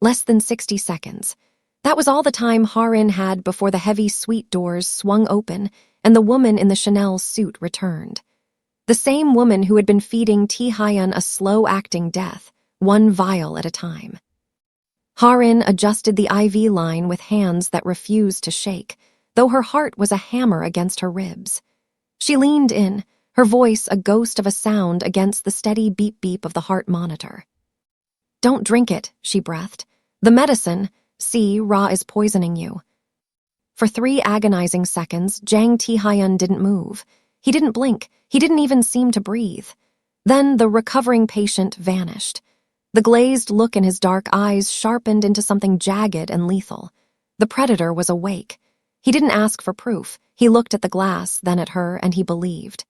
Less than 60 seconds. That was all the time Ha-Rin had before the heavy suite doors swung open and the woman in the Chanel suit returned. The same woman who had been feeding Tae-Hyun a slow-acting death, one vial at a time. Ha-Rin adjusted the IV line with hands that refused to shake, though her heart was a hammer against her ribs. She leaned in, her voice a ghost of a sound against the steady beep-beep of the heart monitor. "Don't drink it," she breathed. "The medicine, see, Ra is poisoning you." For 3 agonizing seconds, Jang Tae-Hyun didn't move. He didn't blink. He didn't even seem to breathe. Then the recovering patient vanished. The glazed look in his dark eyes sharpened into something jagged and lethal. The predator was awake. He didn't ask for proof. He looked at the glass, then at her, and he believed.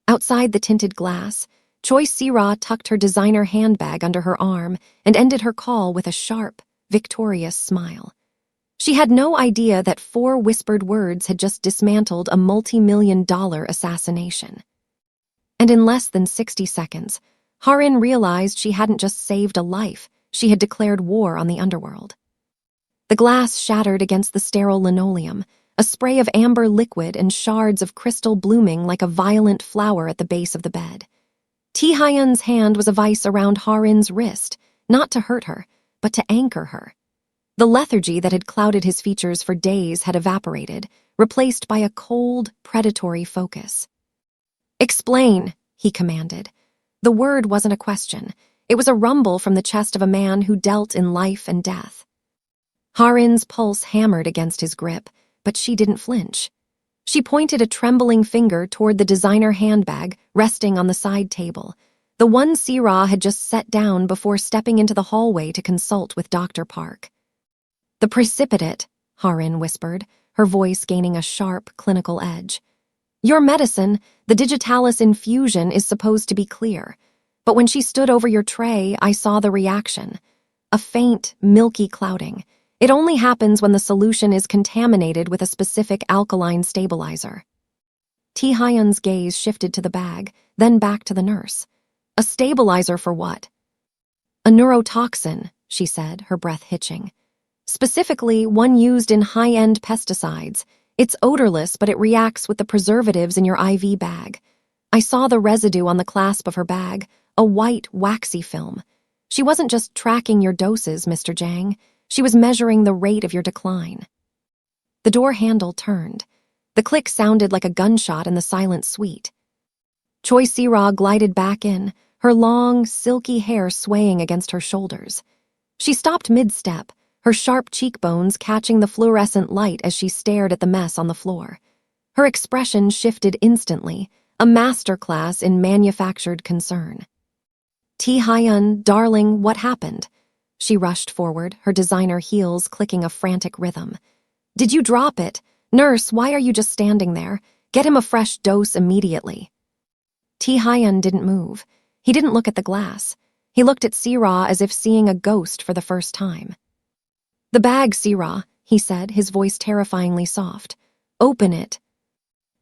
Outside the tinted glass, Choi Si-ra tucked her designer handbag under her arm and ended her call with a sharp, victorious smile. She had no idea that 4 whispered words had just dismantled a multi-million-dollar assassination. And in less than 60 seconds, Ha-Rin realized she hadn't just saved a life, she had declared war on the underworld. The glass shattered against the sterile linoleum, a spray of amber liquid and shards of crystal blooming like a violent flower at the base of the bed. Tae-Hyun's hand was a vice around Ha-Rin's wrist, not to hurt her, but to anchor her. The lethargy that had clouded his features for days had evaporated, replaced by a cold, predatory focus. "Explain," he commanded. The word wasn't a question. It was a rumble from the chest of a man who dealt in life and death. Ha-Rin's pulse hammered against his grip, but she didn't flinch. She pointed a trembling finger toward the designer handbag resting on the side table, the one Si-ra had just set down before stepping into the hallway to consult with Dr. Park. "The precipitate," Ha-Rin whispered, her voice gaining a sharp, clinical edge. "Your medicine, the digitalis infusion, is supposed to be clear. But when she stood over your tray, I saw the reaction. A faint, milky clouding. It only happens when the solution is contaminated with a specific alkaline stabilizer." Tae-Hyun's gaze shifted to the bag, then back to the nurse. "A stabilizer for what?" "A neurotoxin," she said, her breath hitching. "Specifically, one used in high-end pesticides. It's odorless, but it reacts with the preservatives in your IV bag. I saw the residue on the clasp of her bag, a white, waxy film. She wasn't just tracking your doses, Mr. Jang. She was measuring the rate of your decline." The door handle turned. The click sounded like a gunshot in the silent suite. Choi Si-ra glided back in, her long, silky hair swaying against her shoulders. She stopped mid-step, her sharp cheekbones catching the fluorescent light as she stared at the mess on the floor. Her expression shifted instantly, a masterclass in manufactured concern. "Tae-Hyun, darling, what happened?" She rushed forward, her designer heels clicking a frantic rhythm. "Did you drop it? Nurse, why are you just standing there? Get him a fresh dose immediately." Tae-Hyun didn't move. He didn't look at the glass. He looked at Si-ra as if seeing a ghost for the first time. "The bag, Si-ra," he said, his voice terrifyingly soft. "Open it."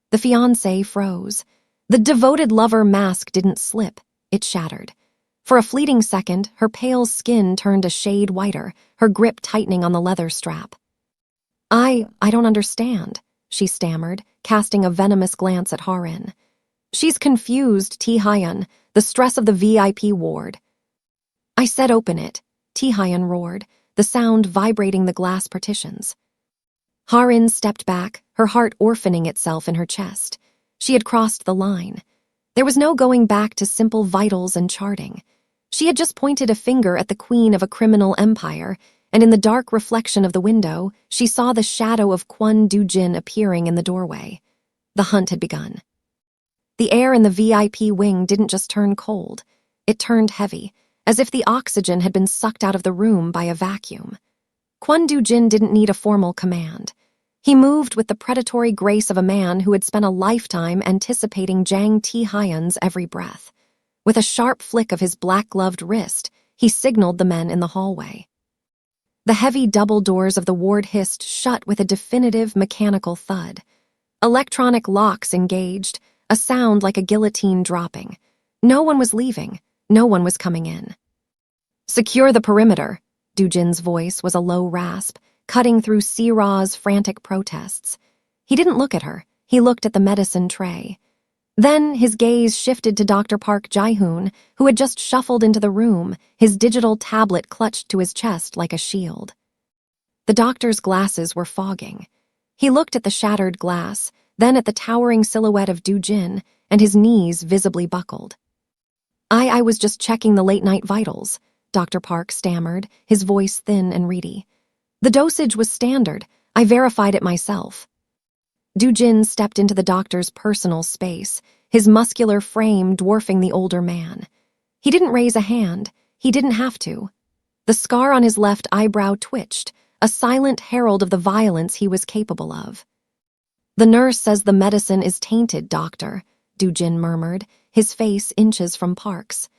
The fiancé froze. The devoted lover mask didn't slip. It shattered. For a fleeting second, her pale skin turned a shade whiter, her grip tightening on the leather strap. I don't understand," she stammered, casting a venomous glance at Ha-Rin. "She's confused, Tae-Hyun, the stress of the VIP ward." "I said open it," Tae-Hyun roared, the sound vibrating the glass partitions. Ha-Rin stepped back, her heart orphaning itself in her chest. She had crossed the line. There was no going back to simple vitals and charting. She had just pointed a finger at the queen of a criminal empire, and in the dark reflection of the window, she saw the shadow of Kwon Do-jin appearing in the doorway. The hunt had begun. The air in the VIP wing didn't just turn cold. It turned heavy, as if the oxygen had been sucked out of the room by a vacuum. Kwon Do-jin didn't need a formal command. He moved with the predatory grace of a man who had spent a lifetime anticipating Jang Tae-Hyun's every breath. With a sharp flick of his black-gloved wrist, he signaled the men in the hallway. The heavy double doors of the ward hissed shut with a definitive mechanical thud. Electronic locks engaged, a sound like a guillotine dropping. No one was leaving. No one was coming in. "Secure the perimeter," Doo-jin's voice was a low rasp, cutting through Si-ra's frantic protests. He didn't look at her. He looked at the medicine tray. Then his gaze shifted to Dr. Park Jae-hoon, who had just shuffled into the room, his digital tablet clutched to his chest like a shield. The doctor's glasses were fogging. He looked at the shattered glass, then at the towering silhouette of Doo-jin, and his knees visibly buckled. I was just checking the late-night vitals," Dr. Park stammered, his voice thin and reedy. "The dosage was standard. I verified it myself." Doo-jin stepped into the doctor's personal space, his muscular frame dwarfing the older man. He didn't raise a hand. He didn't have to. The scar on his left eyebrow twitched, a silent herald of the violence he was capable of. "The nurse says the medicine is tainted, doctor," Doo-jin murmured, his face inches from Park's.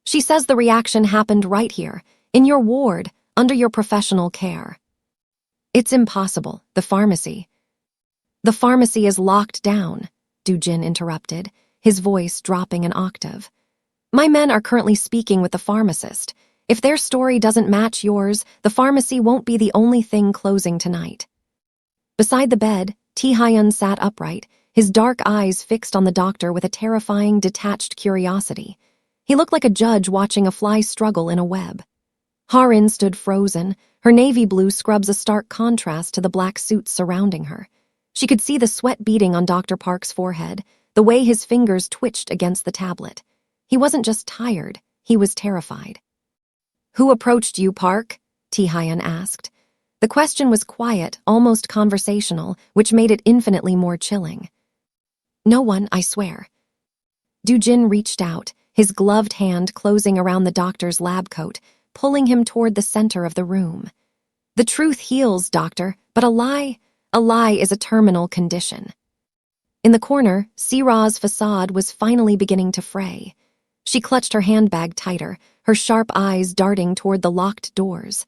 "She says the reaction happened right here, in your ward, under your professional care." "It's impossible, the pharmacy." "The pharmacy is locked down," Doo-jin interrupted, his voice dropping an octave. "My men are currently speaking with the pharmacist. If their story doesn't match yours, the pharmacy won't be the only thing closing tonight." Beside the bed, Tae-Hyun sat upright, his dark eyes fixed on the doctor with a terrifying, detached curiosity. He looked like a judge watching a fly struggle in a web. Ha-Rin stood frozen, her navy blue scrubs a stark contrast to the black suits surrounding her. She could see the sweat beading on Dr. Park's forehead, the way his fingers twitched against the tablet. He wasn't just tired, he was terrified. "Who approached you, Park?" Tae-Hyun asked. The question was quiet, almost conversational, which made it infinitely more chilling. "No one, I swear." Doo-jin reached out, his gloved hand closing around the doctor's lab coat, pulling him toward the center of the room. "The truth heals, doctor, but a lie is a terminal condition." In the corner, Si-ra's facade was finally beginning to fray. She clutched her handbag tighter, her sharp eyes darting toward the locked doors.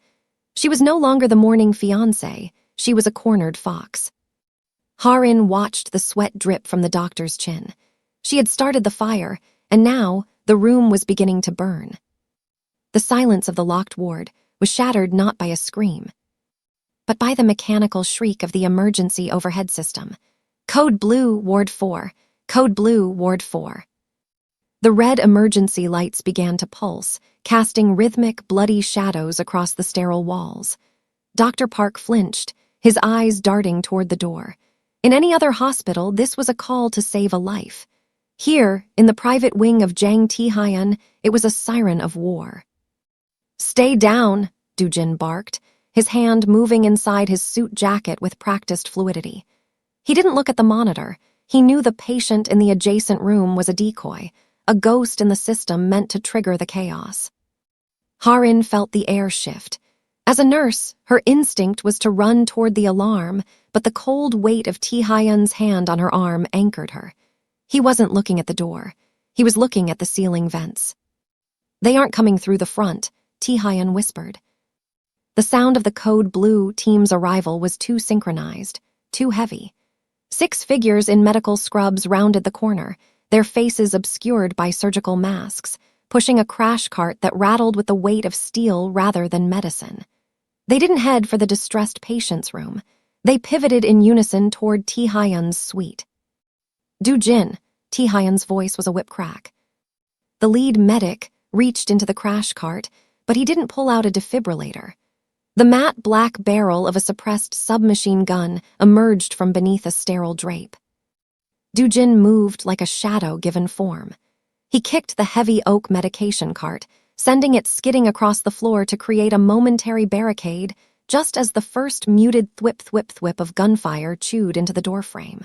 She was no longer the morning fiancée, she was a cornered fox. Ha-Rin watched the sweat drip from the doctor's chin. She had started the fire, and now the room was beginning to burn. The silence of the locked ward was shattered not by a scream, but by the mechanical shriek of the emergency overhead system. "Code Blue, Ward 4. Code Blue, Ward 4. The red emergency lights began to pulse, casting rhythmic, bloody shadows across the sterile walls. Dr. Park flinched, his eyes darting toward the door. In any other hospital, this was a call to save a life. Here, in the private wing of Jang Tae-Hyun, it was a siren of war. "Stay down," Doo-jin barked, his hand moving inside his suit jacket with practiced fluidity. He didn't look at the monitor. He knew the patient in the adjacent room was a decoy, a ghost in the system meant to trigger the chaos. Ha-Rin felt the air shift. As a nurse, her instinct was to run toward the alarm, but the cold weight of Tae-Hyun's hand on her arm anchored her. He wasn't looking at the door. He was looking at the ceiling vents. "They aren't coming through the front," Tae-Hyun whispered. The sound of the Code Blue team's arrival was too synchronized, too heavy. 6 figures in medical scrubs rounded the corner, their faces obscured by surgical masks, pushing a crash cart that rattled with the weight of steel rather than medicine. They didn't head for the distressed patient's room. They pivoted in unison toward Tae-Hyun's suite. "Doo-jin," Tae-Hyun's voice was a whip crack. The lead medic reached into the crash cart, but he didn't pull out a defibrillator. The matte black barrel of a suppressed submachine gun emerged from beneath a sterile drape. Doo-jin moved like a shadow given form. He kicked the heavy oak medication cart, sending it skidding across the floor to create a momentary barricade just as the first muted thwip-thwip-thwip of gunfire chewed into the doorframe.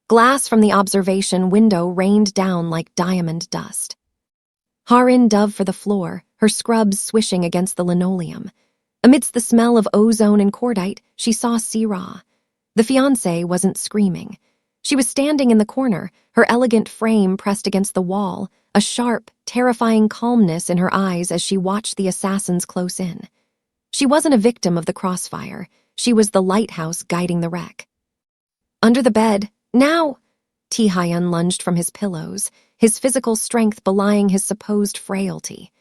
Glass from the observation window rained down like diamond dust. Ha-Rin dove for the floor, her scrubs swishing against the linoleum. Amidst the smell of ozone and cordite, she saw Si-ra. The fiancée wasn't screaming. She was standing in the corner, her elegant frame pressed against the wall, a sharp, terrifying calmness in her eyes as she watched the assassins close in. She wasn't a victim of the crossfire. She was the lighthouse guiding the wreck. "Under the bed, now!" Tae-Hyun lunged from his pillows, his physical strength belying his supposed frailty.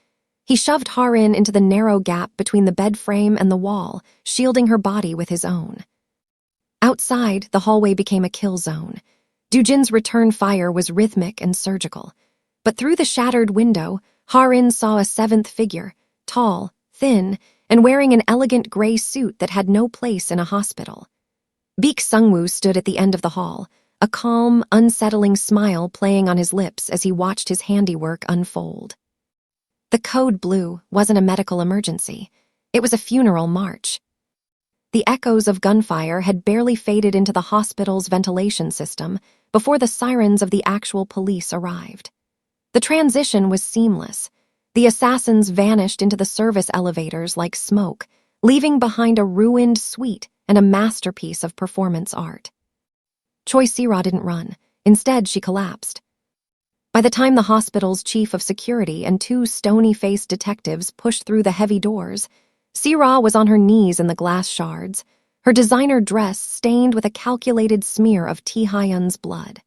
He shoved Ha-Rin into the narrow gap between the bed frame and the wall, shielding her body with his own. Outside, the hallway became a kill zone. Doo-jin's return fire was rhythmic and surgical. But through the shattered window, Ha-Rin saw a seventh figure, tall, thin, and wearing an elegant gray suit that had no place in a hospital. Baek Sung-woo stood at the end of the hall, a calm, unsettling smile playing on his lips as he watched his handiwork unfold. The code blue wasn't a medical emergency. It was a funeral march. The echoes of gunfire had barely faded into the hospital's ventilation system before the sirens of the actual police arrived. The transition was seamless. The assassins vanished into the service elevators like smoke, leaving behind a ruined suite and a masterpiece of performance art. Choi Si-ra didn't run. Instead, she collapsed. By the time the hospital's chief of security and two stony-faced detectives pushed through the heavy doors, Si-ra was on her knees in the glass shards, her designer dress stained with a calculated smear of Tae-Hyun's blood.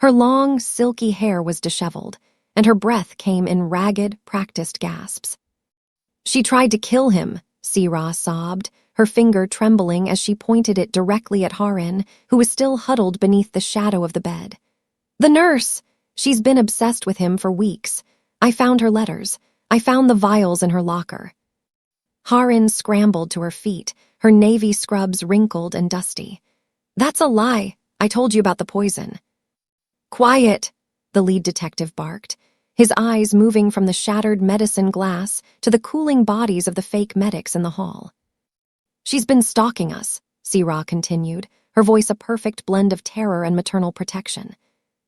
Her long, silky hair was disheveled, and her breath came in ragged, practiced gasps. "She tried to kill him," Si-ra sobbed, her finger trembling as she pointed it directly at Ha-Rin, who was still huddled beneath the shadow of the bed. "The nurse! She's been obsessed with him for weeks. I found her letters. I found the vials in her locker." Ha-Rin scrambled to her feet, her navy scrubs wrinkled and dusty. "That's a lie. I told you about the poison." "Quiet," the lead detective barked, his eyes moving from the shattered medicine glass to the cooling bodies of the fake medics in the hall. "She's been stalking us," Si-ra continued, her voice a perfect blend of terror and maternal protection.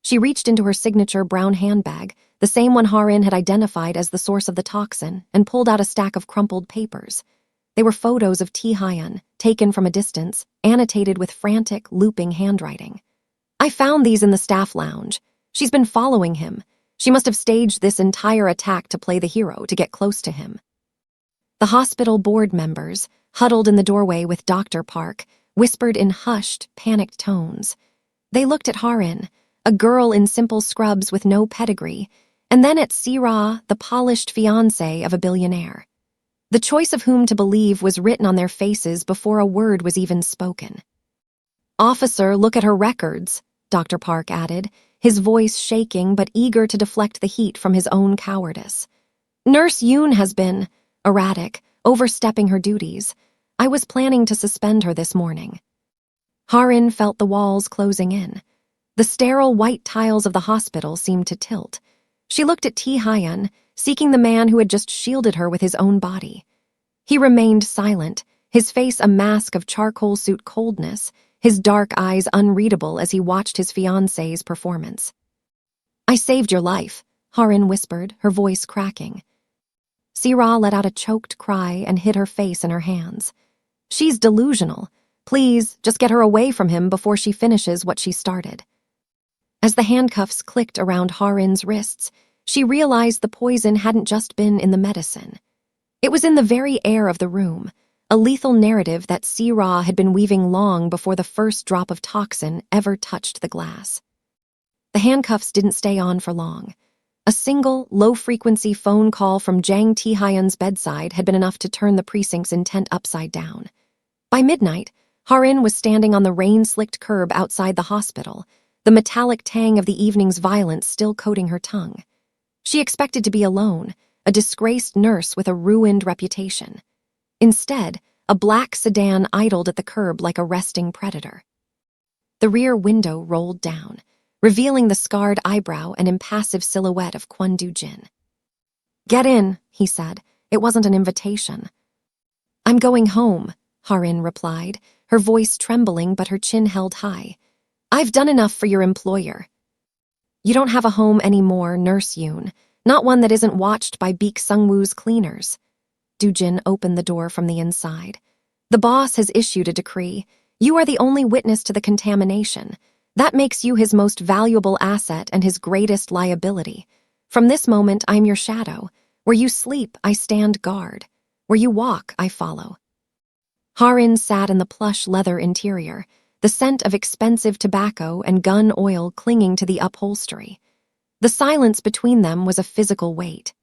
She reached into her signature brown handbag, the same one Ha-Rin had identified as the source of the toxin, and pulled out a stack of crumpled papers. They were photos of Tae-Hyun, taken from a distance, annotated with frantic, looping handwriting. "I found these in the staff lounge. She's been following him. She must have staged this entire attack to play the hero, to get close to him." The hospital board members, huddled in the doorway with Dr. Park, whispered in hushed, panicked tones. They looked at Ha-Rin, a girl in simple scrubs with no pedigree, and then at Si-ra, the polished fiancée of a billionaire. The choice of whom to believe was written on their faces before a word was even spoken. "Officer, look at her records," Dr. Park added, his voice shaking but eager to deflect the heat from his own cowardice. "Nurse Yoon has been erratic, overstepping her duties. I was planning to suspend her this morning." Ha-Rin felt the walls closing in. The sterile white tiles of the hospital seemed to tilt. She looked at Tae-Hyun, seeking the man who had just shielded her with his own body. He remained silent, his face a mask of charcoal suit coldness, his dark eyes unreadable as he watched his fiancée's performance. "I saved your life," Ha-Rin whispered, her voice cracking. Si-ra let out a choked cry and hid her face in her hands. "She's delusional. Please, just get her away from him before she finishes what she started." As the handcuffs clicked around Ha-Rin's wrists, she realized the poison hadn't just been in the medicine. It was in the very air of the room, a lethal narrative that Si-ra had been weaving long before the first drop of toxin ever touched the glass. The handcuffs didn't stay on for long. A single, low-frequency phone call from Jang Tae-Hyun's bedside had been enough to turn the precinct's intent upside down. By midnight, Ha-Rin was standing on the rain-slicked curb outside the hospital, the metallic tang of the evening's violence still coating her tongue. She expected to be alone, a disgraced nurse with a ruined reputation. Instead, a black sedan idled at the curb like a resting predator. The rear window rolled down, revealing the scarred eyebrow and impassive silhouette of Kwon Do-jin. "Get in," he said. It wasn't an invitation. "I'm going home," Ha-Rin replied, her voice trembling but her chin held high. "I've done enough for your employer." "You don't have a home anymore, Nurse Yoon, not one that isn't watched by Baek Sung-woo's cleaners." Do-jin opened the door from the inside. "The boss has issued a decree. You are the only witness to the contamination. That makes you his most valuable asset and his greatest liability. From this moment, I'm your shadow. Where you sleep, I stand guard. Where you walk, I follow." Ha-Rin sat in the plush leather interior, the scent of expensive tobacco and gun oil clinging to the upholstery. The silence between them was a physical weight.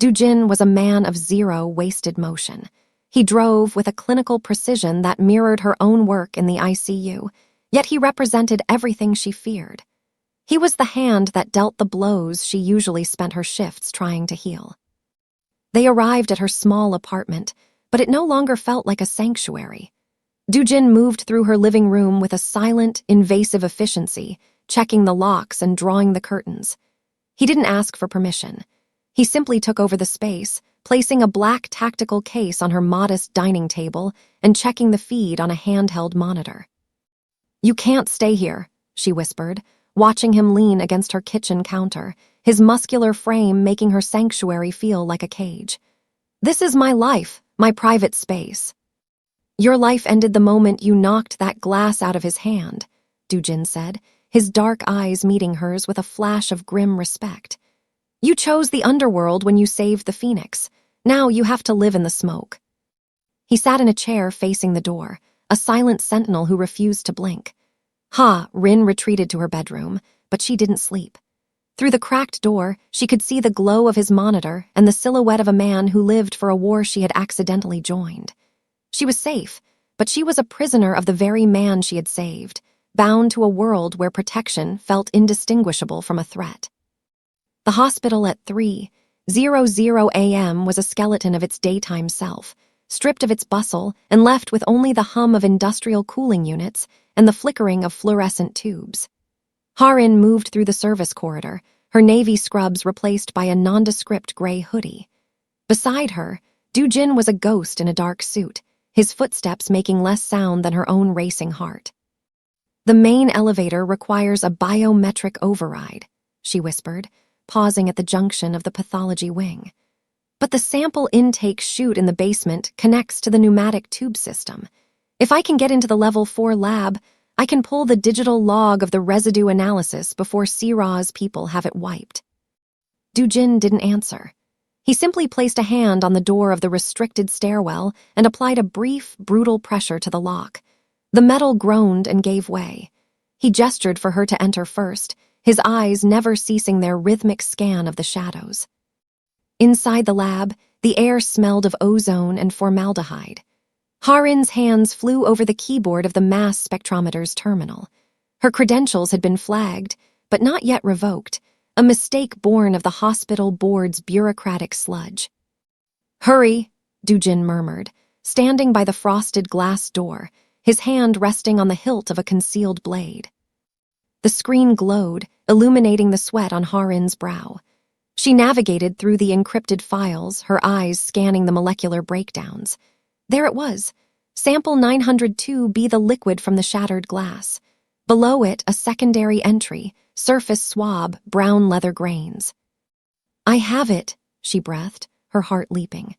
Jin was a man of zero wasted motion. He drove with a clinical precision that mirrored her own work in the ICU, yet he represented everything she feared. He was the hand that dealt the blows she usually spent her shifts trying to heal. They arrived at her small apartment, but it no longer felt like a sanctuary. Jin moved through her living room with a silent, invasive efficiency, checking the locks and drawing the curtains. He didn't ask for permission. He simply took over the space, placing a black tactical case on her modest dining table and checking the feed on a handheld monitor. "You can't stay here," she whispered, watching him lean against her kitchen counter, his muscular frame making her sanctuary feel like a cage. "This is my life, my private space." "Your life ended the moment you knocked that glass out of his hand," Jin said, his dark eyes meeting hers with a flash of grim respect. "You chose the underworld when you saved the Phoenix. Now you have to live in the smoke." He sat in a chair facing the door, a silent sentinel who refused to blink. Ha-Rin retreated to her bedroom, but she didn't sleep. Through the cracked door, she could see the glow of his monitor and the silhouette of a man who lived for a war she had accidentally joined. She was safe, but she was a prisoner of the very man she had saved, bound to a world where protection felt indistinguishable from a threat. The hospital at 3:00 a.m. was a skeleton of its daytime self, stripped of its bustle and left with only the hum of industrial cooling units and the flickering of fluorescent tubes. Ha-Rin moved through the service corridor, her navy scrubs replaced by a nondescript gray hoodie. Beside her, Jin was a ghost in a dark suit, his footsteps making less sound than her own racing heart. "The main elevator requires a biometric override," she whispered, pausing at the junction of the pathology wing. "But the sample intake chute in the basement connects to the pneumatic tube system. If I can get into the level 4 lab, I can pull the digital log of the residue analysis before CRA's people have it wiped." Jin didn't answer. He simply placed a hand on the door of the restricted stairwell and applied a brief, brutal pressure to the lock. The metal groaned and gave way. He gestured for her to enter first, his eyes never ceasing their rhythmic scan of the shadows. Inside the lab, the air smelled of ozone and formaldehyde. Ha-Rin's hands flew over the keyboard of the mass spectrometer's terminal. Her credentials had been flagged, but not yet revoked, a mistake born of the hospital board's bureaucratic sludge. "Hurry," Jin murmured, standing by the frosted glass door, his hand resting on the hilt of a concealed blade. The screen glowed, illuminating the sweat on Ha-Rin's brow. She navigated through the encrypted files, her eyes scanning the molecular breakdowns. There it was. Sample 902B, the liquid from the shattered glass. Below it, a secondary entry, surface swab, brown leather grains. "I have it," she breathed, her heart leaping.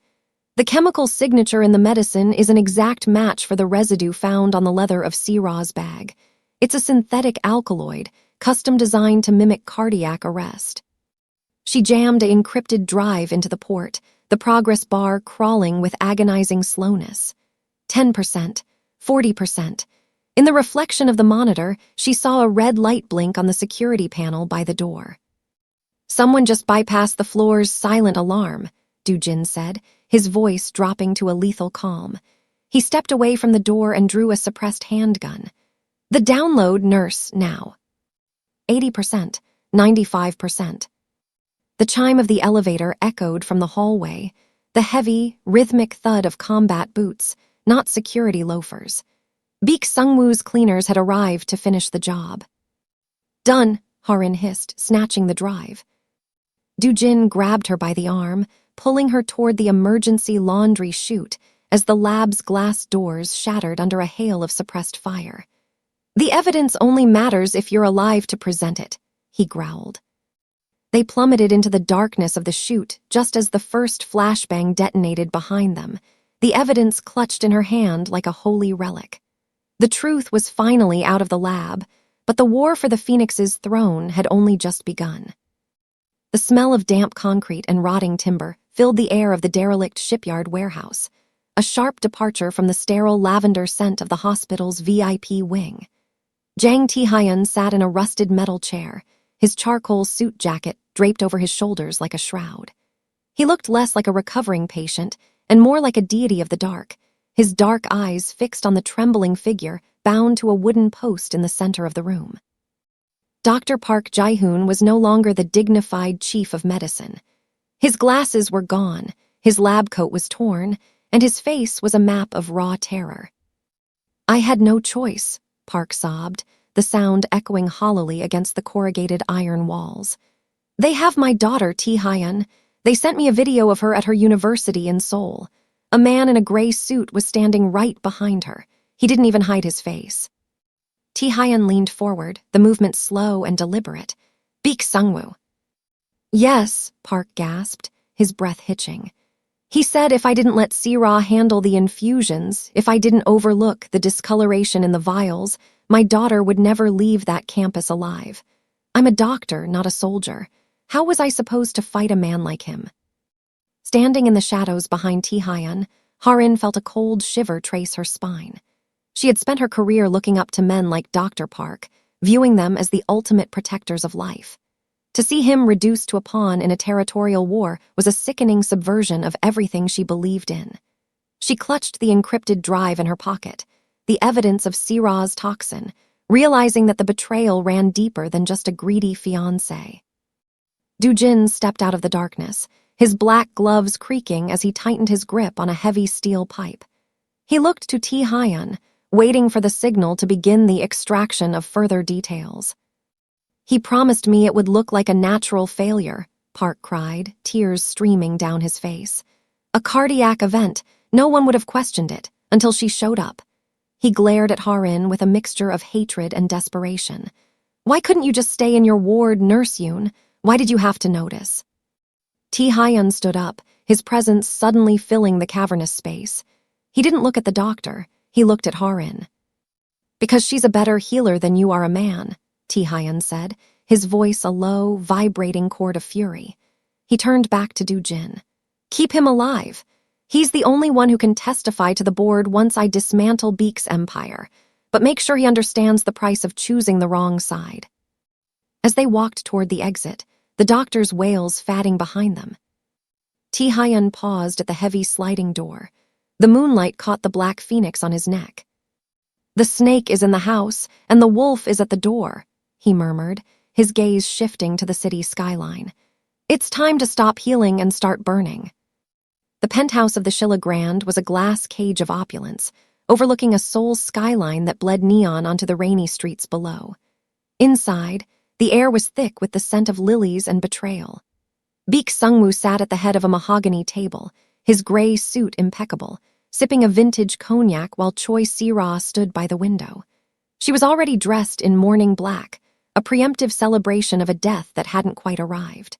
"The chemical signature in the medicine is an exact match for the residue found on the leather of CRA's bag. It's a synthetic alkaloid, custom designed to mimic cardiac arrest." She jammed an encrypted drive into the port, the progress bar crawling with agonizing slowness. 10%, 40%. In the reflection of the monitor, she saw a red light blink on the security panel by the door. "Someone just bypassed the floor's silent alarm," Jin said, his voice dropping to a lethal calm. He stepped away from the door and drew a suppressed handgun. "The download, nurse, now." 80%, 95%. The chime of the elevator echoed from the hallway, the heavy, rhythmic thud of combat boots, not security loafers. Baek Sungwoo's cleaners had arrived to finish the job. "Done," Ha-Rin hissed, snatching the drive. Jin grabbed her by the arm, pulling her toward the emergency laundry chute as the lab's glass doors shattered under a hail of suppressed fire. "The evidence only matters if you're alive to present it," he growled. They plummeted into the darkness of the chute just as the first flashbang detonated behind them, the evidence clutched in her hand like a holy relic. The truth was finally out of the lab, but the war for the Phoenix's throne had only just begun. The smell of damp concrete and rotting timber filled the air of the derelict shipyard warehouse, a sharp departure from the sterile lavender scent of the hospital's VIP wing. Jang Tae-Hyun sat in a rusted metal chair, his charcoal suit jacket draped over his shoulders like a shroud. He looked less like a recovering patient and more like a deity of the dark, his dark eyes fixed on the trembling figure bound to a wooden post in the center of the room. Dr. Park Jae-hoon was no longer the dignified chief of medicine. His glasses were gone, his lab coat was torn, and his face was a map of raw terror. "I had no choice," Park sobbed, the sound echoing hollowly against the corrugated iron walls. "They have my daughter, Tae-Hyun. They sent me a video of her at her university in Seoul. A man in a gray suit was standing right behind her. He didn't even hide his face." Tae-Hyun leaned forward, the movement slow and deliberate. "Baek Sungwoo." "Yes," Park gasped, his breath hitching. "He said if I didn't let Sira handle the infusions, if I didn't overlook the discoloration in the vials, my daughter would never leave that campus alive. I'm a doctor, not a soldier. How was I supposed to fight a man like him?" Standing in the shadows behind Tae-Hyun, Ha-Rin felt a cold shiver trace her spine. She had spent her career looking up to men like Dr. Park, viewing them as the ultimate protectors of life. To see him reduced to a pawn in a territorial war was a sickening subversion of everything she believed in. She clutched the encrypted drive in her pocket, the evidence of Sira's toxin, realizing that the betrayal ran deeper than just a greedy fiancé. Do-jin stepped out of the darkness, his black gloves creaking as he tightened his grip on a heavy steel pipe. He looked to Tae-Hyun, waiting for the signal to begin the extraction of further details. "He promised me it would look like a natural failure," Park cried, tears streaming down his face. "A cardiac event, no one would have questioned it, until she showed up." He glared at Ha-Rin with a mixture of hatred and desperation. "Why couldn't you just stay in your ward, Nurse Yoon? Why did you have to notice?" Tae-Hyun stood up, his presence suddenly filling the cavernous space. He didn't look at the doctor, he looked at Ha-Rin. "Because she's a better healer than you are a man," Tae-Hyun said, his voice a low, vibrating chord of fury. He turned back to Do-jin. "Keep him alive. He's the only one who can testify to the board once I dismantle Baek's empire, but make sure he understands the price of choosing the wrong side." As they walked toward the exit, the doctor's wails fading behind them. Tae-Hyun paused at the heavy sliding door. The moonlight caught the black phoenix on his neck. "The snake is in the house, and the wolf is at the door," he murmured, his gaze shifting to the city skyline. "It's time to stop healing and start burning." The penthouse of the Shilla Grand was a glass cage of opulence, overlooking a Seoul skyline that bled neon onto the rainy streets below. Inside, the air was thick with the scent of lilies and betrayal. Baek Sungwoo sat at the head of a mahogany table, his gray suit impeccable, sipping a vintage cognac while Choi Si-ra stood by the window. She was already dressed in mourning black, a preemptive celebration of a death that hadn't quite arrived.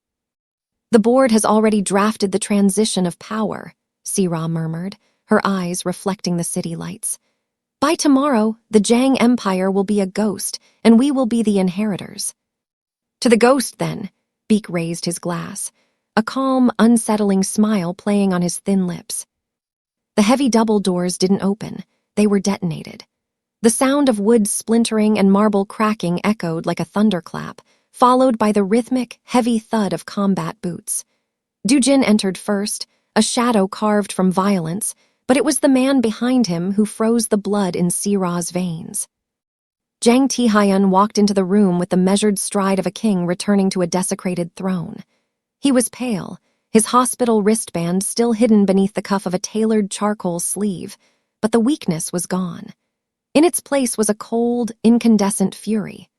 "The board has already drafted the transition of power," Si-ra murmured, her eyes reflecting the city lights. "By tomorrow, the Jang Empire will be a ghost, and we will be the inheritors." "To the ghost, then," Baek raised his glass, a calm, unsettling smile playing on his thin lips. The heavy double doors didn't open, they were detonated. The sound of wood splintering and marble cracking echoed like a thunderclap, followed by the rhythmic, heavy thud of combat boots. Do-jin entered first, a shadow carved from violence, but it was the man behind him who froze the blood in Sira's veins. Jang Tae-Hyun walked into the room with the measured stride of a king returning to a desecrated throne. He was pale, his hospital wristband still hidden beneath the cuff of a tailored charcoal sleeve, but the weakness was gone. In its place was a cold, incandescent fury.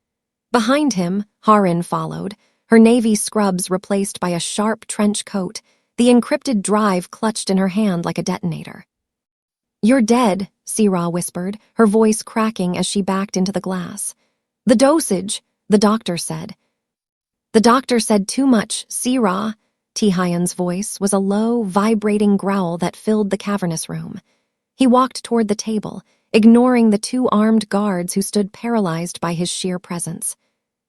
Behind him, Ha-Rin followed, her navy scrubs replaced by a sharp trench coat, the encrypted drive clutched in her hand like a detonator. "You're dead," Sira whispered, her voice cracking as she backed into the glass. "The dosage," the doctor said. "The doctor said too much, Sira." Tae-Hyun's voice was a low, vibrating growl that filled the cavernous room. He walked toward the table, ignoring the two armed guards who stood paralyzed by his sheer presence.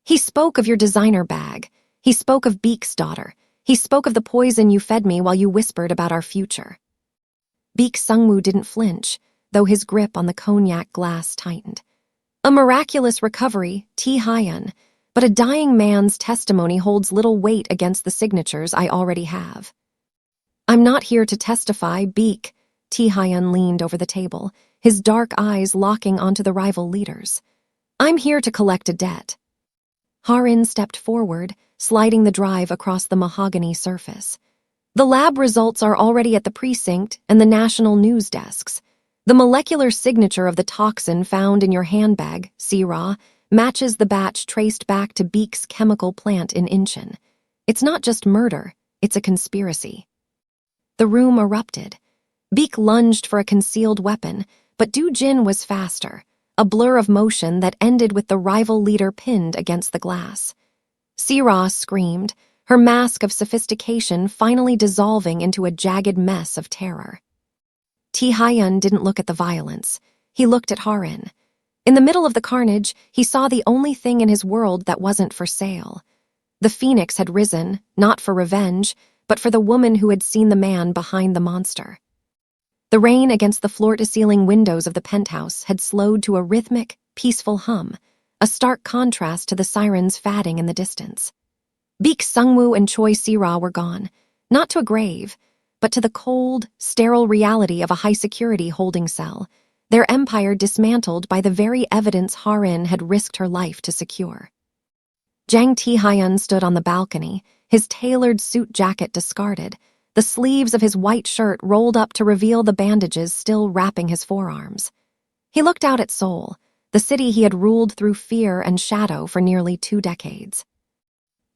"He spoke of your designer bag. He spoke of Baek's daughter. He spoke of the poison you fed me while you whispered about our future." Baek Sungwoo didn't flinch, though his grip on the cognac glass tightened. "A miraculous recovery, Tae-Hyun, but a dying man's testimony holds little weight against the signatures I already have." I'm not here to testify, Beak. Tae-Hyun leaned over the table, his dark eyes locking onto the rival leaders. I'm here to collect a debt. Ha-Rin stepped forward, sliding the drive across the mahogany surface. The lab results are already at the precinct and the national news desks. The molecular signature of the toxin found in your handbag, Sirah, matches the batch traced back to Beak's chemical plant in Incheon. It's not just murder, it's a conspiracy. The room erupted. Beak lunged for a concealed weapon, but Do-jin was faster, a blur of motion that ended with the rival leader pinned against the glass. Sirah screamed, her mask of sophistication finally dissolving into a jagged mess of terror. Tae-Hyun didn't look at the violence. He looked at Ha-Rin. In the middle of the carnage, he saw the only thing in his world that wasn't for sale. The phoenix had risen, not for revenge, but for the woman who had seen the man behind the monster. The rain against the floor-to-ceiling windows of the penthouse had slowed to a rhythmic, peaceful hum, a stark contrast to the sirens fatting in the distance. Beak Sungwoo and Choi Sirah were gone, not to a grave, but to the cold, sterile reality of a high-security holding cell, their empire dismantled by the very evidence Ha-Rin had risked her life to secure. Jang Tae-Hyun stood on the balcony, his tailored suit jacket discarded, the sleeves of his white shirt rolled up to reveal the bandages still wrapping his forearms. He looked out at Seoul, the city he had ruled through fear and shadow for nearly 2 decades.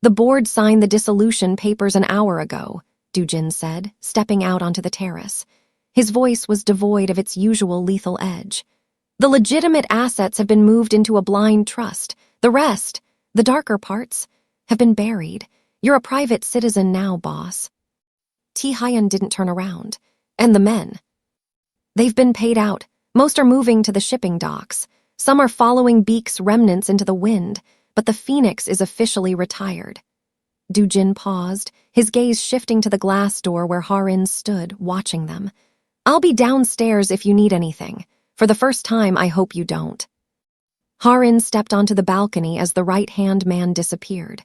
The board signed the dissolution papers an hour ago, Do-jin said, stepping out onto the terrace. His voice was devoid of its usual lethal edge. The legitimate assets have been moved into a blind trust. The rest, the darker parts, have been buried. You're a private citizen now, boss. Tae-Hyun didn't turn around. And the men? They've been paid out. Most are moving to the shipping docks. Some are following Beak's remnants into the wind, but the Phoenix is officially retired. Do-jin paused, his gaze shifting to the glass door where Ha-Rin stood, watching them. I'll be downstairs if you need anything. For the first time, I hope you don't. Ha-Rin stepped onto the balcony as the right-hand man disappeared.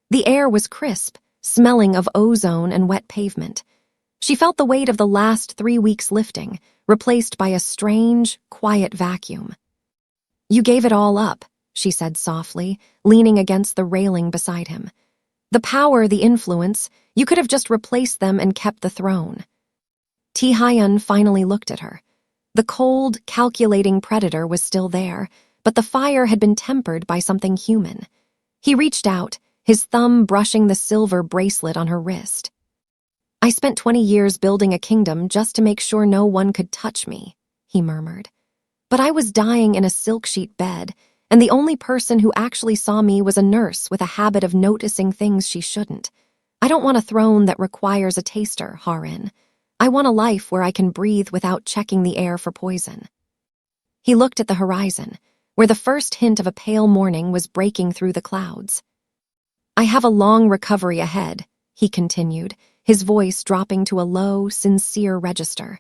The air was crisp, smelling of ozone and wet pavement. She felt the weight of the last 3 weeks lifting, replaced by a strange, quiet vacuum. You gave it all up, she said softly, leaning against the railing beside him. The power, the influence, you could have just replaced them and kept the throne. Tae-Hyun finally looked at her. The cold, calculating predator was still there, but the fire had been tempered by something human. He reached out, his thumb brushing the silver bracelet on her wrist. I spent 20 years building a kingdom just to make sure no one could touch me, he murmured. But I was dying in a silk sheet bed, and the only person who actually saw me was a nurse with a habit of noticing things she shouldn't. I don't want a throne that requires a taster, Ha-Rin. I want a life where I can breathe without checking the air for poison. He looked at the horizon, where the first hint of a pale morning was breaking through the clouds. I have a long recovery ahead, he continued, his voice dropping to a low, sincere register.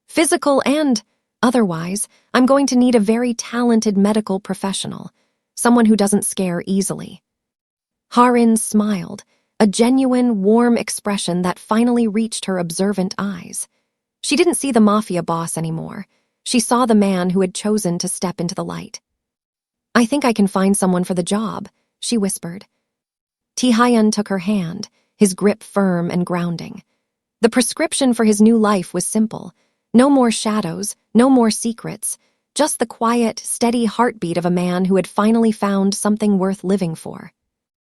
Physical and otherwise, I'm going to need a very talented medical professional, someone who doesn't scare easily. Ha-Rin smiled, a genuine, warm expression that finally reached her observant eyes. She didn't see the Mafia boss anymore. She saw the man who had chosen to step into the light. I think I can find someone for the job, she whispered. Tae-Hyun took her hand, his grip firm and grounding. The prescription for his new life was simple. No more shadows, no more secrets, just the quiet, steady heartbeat of a man who had finally found something worth living for.